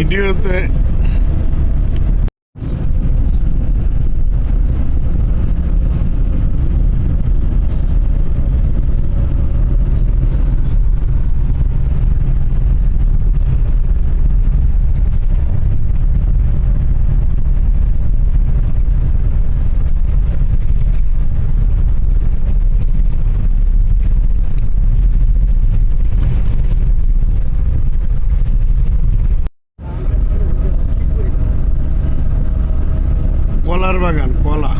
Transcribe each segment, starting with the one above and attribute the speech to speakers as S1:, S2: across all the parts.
S1: ভিডিওতে কলার বাগান, কলা।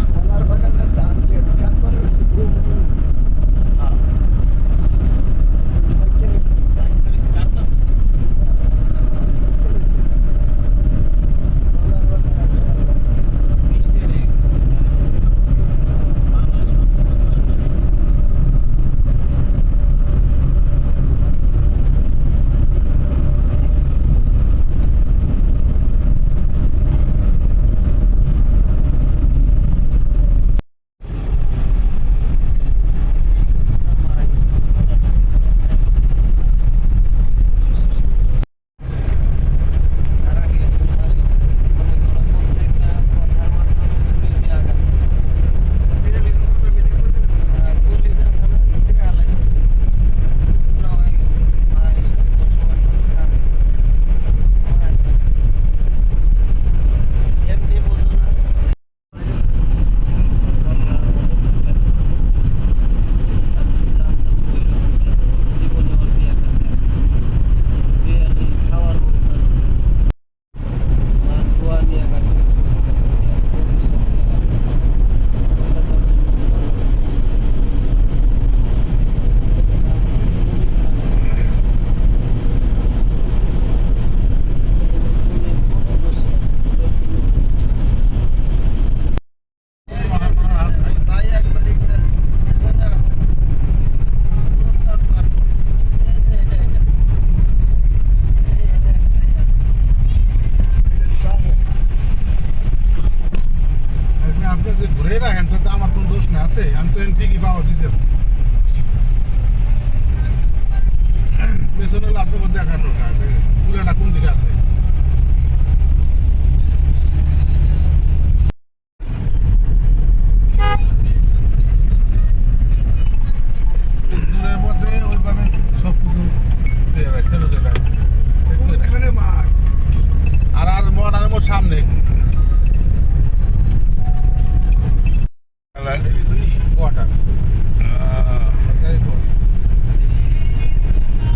S2: আপনি যে ঘুরে রাখেন তো আমার কোনো দোষ না আছে, আমি তো ঠিকই পাওয়া দিতেছি। পেছনে হলে আপনাকে দেখার দরকার পুরাটা কোন দিকে আছে। দূরের মধ্যে ওইভাবে সব কিছু আর মডার্নের মোট সামনে কোয়ার্টার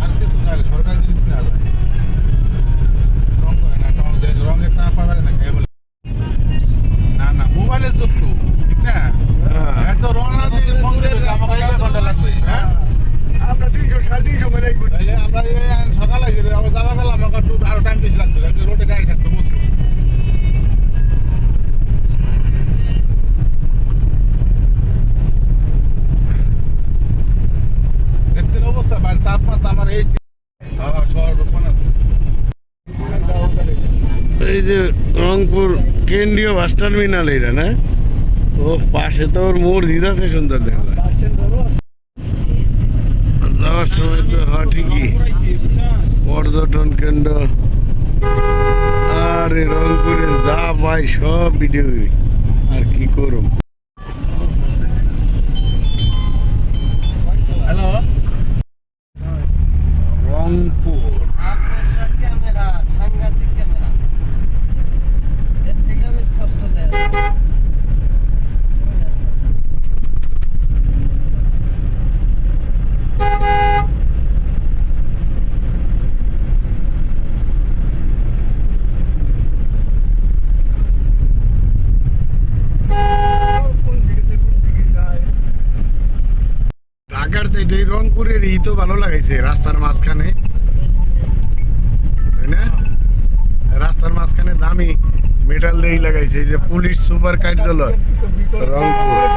S2: আর কিছু না, সরকারি জিনিস না রং করে না, রঙের না পাবে না খেয়ে বলে না না মোবাইলের যুগ তো ঠিক না, এত রং না দিয়ে আমাকে 1 ঘন্টা লাগবে। হ্যাঁ
S3: আমরা 300-350 মিলে
S2: আমরা সকালে আবার যাওয়া গেলাম, আমাকে আরো টাইম বেশি লাগবে, রোডে গাড়ি থাকতো বসে। অবস্থা তাপমাত্রা আমার
S1: এই যে রংপুর কেন্দ্রীয় বাস টার্মিনাল, এটা না? ও পাশে তো ওর মসজিদ আছে, সুন্দর দেখা যায়। যাওয়ার সময় তো ঠিকই পর্যটন কেন্দ্র। আর রংপুরের যা পাই সব ভিডিও, আর কি করব।
S2: হ্যালো
S1: রংপুর
S3: ক্যামেরা, সাংঘাতিক ক্যামেরা, এর থেকে স্পষ্ট দেখা যায়।
S1: ঢাকার চাইতে রংপুরের ই তো ভালো লাগাইছে, রাস্তার মাঝখানে, তাই না? রাস্তার মাঝখানে দামি মেটাল দিয়ে লাগাইছে, এই যে পুলিশ সুপার কার্যালয় রংপুর।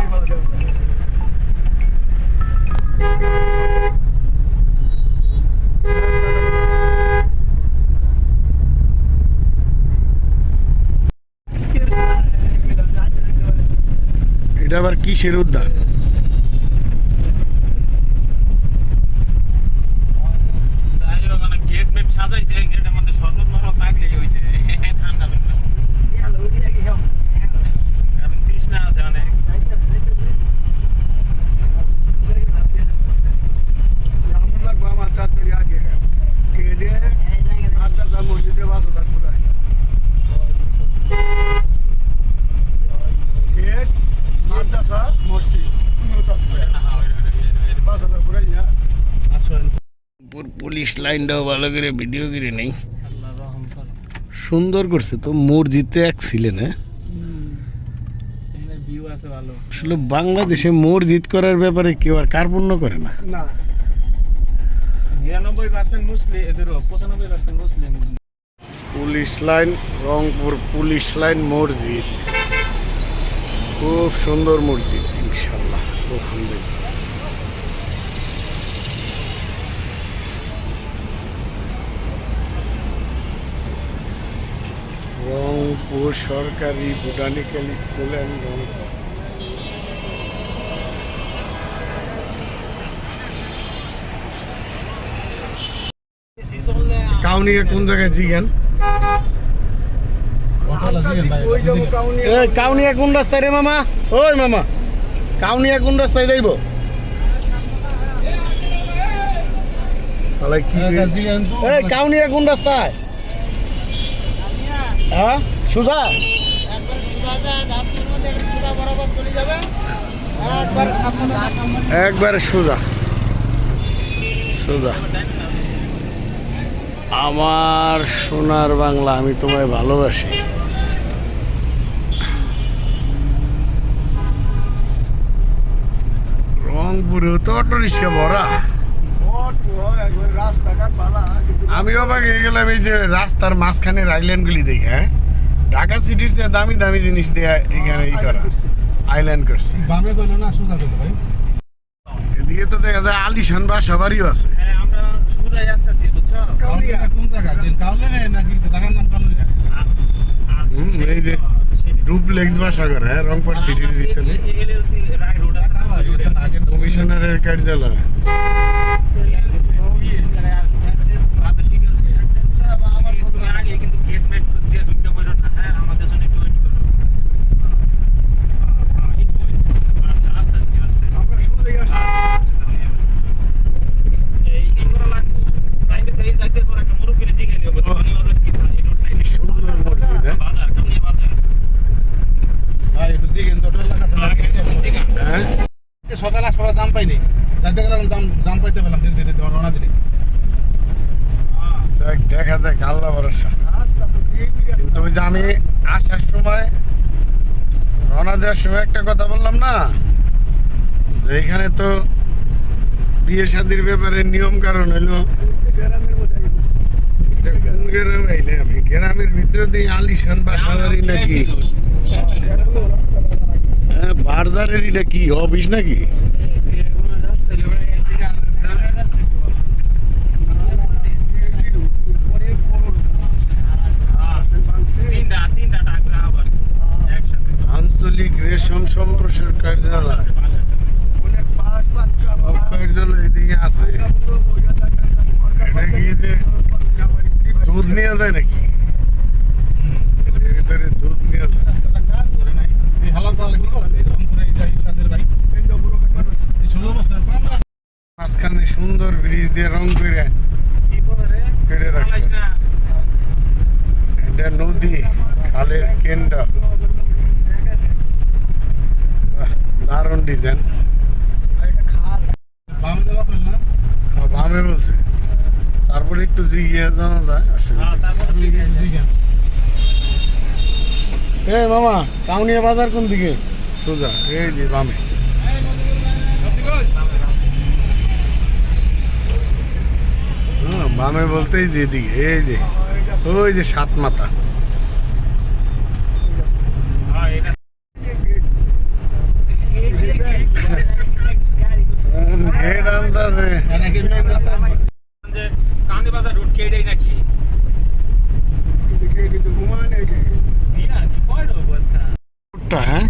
S1: এটা আবার কিসের উদ্যান?
S4: গেট মেট সাজাইছে, গেটের মধ্যে সর্বত থাকলে হয়েছে।
S1: রংপুর পুলিশ লাইনটাও ভালো করে ভিডিও করে নেই।
S3: আল্লাহ রহম করো।
S1: সুন্দর করছে তো, মসজিদে এক ছিলেন। হ্যাঁ,
S3: এখানে ভিউ আছে ভালো।
S1: আসলে বাংলাদেশে মসজিদ করার ব্যাপারে কেউ আর কার্পণ্য করে না।
S3: না 99% মুসলিম, এদেরও 95% মুসলিম।
S1: Police line, Rangpur police line মসজিদ, খুব সুন্দর মসজিদ ইনশাল্লাহ, আলহামদুলিল্লাহ। রংপুর সরকারি botanical school and Rangpur. Kaunia কোন জায়গায় জিজ্ঞান? কাউনিয়া কোন রাস্তায় রে মামা? ওই মামা, কাউনিয়া কোন রাস্তায় যাইব? তাহলে কি এই কাউনিয়া কোন রাস্তায়? হ্যাঁ, সুজা একবারে সোজা সোজা। আমার সোনার বাংলা, আমি তোমায় ভালোবাসি। রংপুরেও তো অটো রিক্সা ভরা। আমি অবাক হয়ে গেলাম এই যে রাস্তার মাঝখানে আইল্যান্ডগুলি দেখে। হ্যাঁ, ঢাকা সিটির চেয়ে দামি দামি জিনিস দিয়ে এখানে ই করা, আইল্যান্ড করছে।
S2: বামে কইলো না সোজা কইলো ভাই?
S1: এদিকে তো দেখা যায় আলিশান বাসা বাড়িও আছে।
S3: হ্যাঁ, আমরা সুরাই আসতেছি, বুঝছো?
S2: কাউলিয়া কোন জায়গা? দিন কাউলিয়া নাকি জায়গার নাম কাউলিয়া?
S1: এই যে ডুপ্লেক্স বাসা করে। হ্যাঁ, রংপুর সিটির ভিতরে
S3: এলএলসি রাই রোড আছে না?
S2: আগে
S1: কমিশনারের কার্যালয়।
S3: আচ্ছা, ঠিক আছে। তুমি আগে কিন্তু গেট মেট দিয়ে ঢুকে পড়ো না। হ্যাঁ, আমাদের জন্য একটু ওয়েট করো। একটু wait। আচ্ছা, আসতেছি। আমরা শুরুই আসছি। এই করা লাগবে। যাইতে পর একটা মুরব্বিরে জিজ্ঞাসা নিয়ে বলতে পারি বাজার কি থাকে, এই রোড লাইনে।
S1: সুন্দর মসজিদ। হ্যাঁ?
S3: বাজার, কামনিয়া বাজার।
S2: ভাই একটু জিগেন তো লাগা
S1: হ্যাঁ,
S2: সকাল আসলে জাম পাইনি, যাইতে গেলাম জাম পাইতে পেলাম, দিন দিন রওনা দিলি।
S1: দেখা যাক, আল্লাহ ভরসা। কিন্তু ওই যে আমি আসার সময়, রওনা দেওয়ার সময় একটা কথা বললাম না, যে এখানে তো বিয়ে শাদির ব্যাপারে নিয়ম কারণ হইলো, এটা কোন গ্রামে আইলে আমি গ্রামের ভিতরে দিয়ে আলিশান বাসা বাড়ি নাকি? হ্যাঁ, বাজারের এটা কি অফিস নাকি?
S3: তিনটা টাকা আবার
S1: আঞ্চলিক রেশম সম্প্রসার কার্যালয়, কার্যালয় এদিকে আছে। এটা কি যে দুধ নিয়ে যায় নাকি? এর ভিতরে দুধ নিয়ে যায়।
S2: রাস্তাটা কাজ করে নাই, এই হালাল পালা কি করছে? রংপুরে যাই সাদের ভাই এই 16 বছর পর
S1: মাঝখানে সুন্দর ব্রিজ দিয়ে রং করে
S3: কি করে রে
S1: করে রাখছে।
S3: না
S1: এটা নদী, খালের কেন্দ্র। বাহ, দারুণ ডিজাইন।
S2: বামে যাওয়া পেল না।
S1: বামে বলছে, তারপরে একটু জিগিয়ে জানা যায় আসলে।
S3: তারপর
S2: জিগেন
S1: এই মামা, কাউনিয়া বাজার কোন দিকে? সোজা, এই যে বামে। বামে বলতেই যেদিকে, এই যে ওই যে সাত মাথা।
S3: হ্যাঁ, এটা
S1: গেট আনতাছে।
S2: নাকি
S3: যে কামনি বাজার রোড কেডেই নাকি বিয়া কয় বস কা
S1: হ্যাঁ,